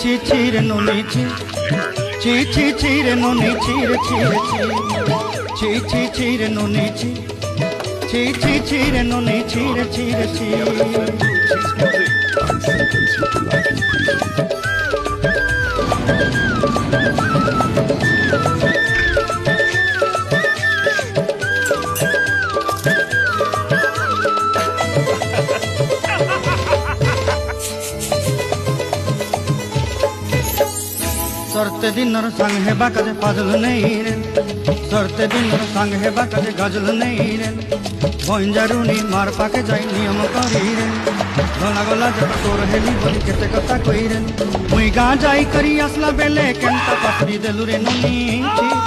ছি ছি রে নুনি ছি ছি ছি ছি রে নুনি ছি রে ছি রে ছি ছি ছি ছি রে নুনি ছি ছি ছি ছি রে নুনি ছি রে ছি রে ছি सरते दिनर संग हेबा कदे पाजल नहीं रे सरते दिनर संग हेबा कदे गजल नहीं रे भंजारुनी मार पाके जाई नियम करी रे गला गला जब तोर हेली बोली केते कथा कई रे मुई गा जाई करी असला बेले केनता पासरी देलु रे नुनी ची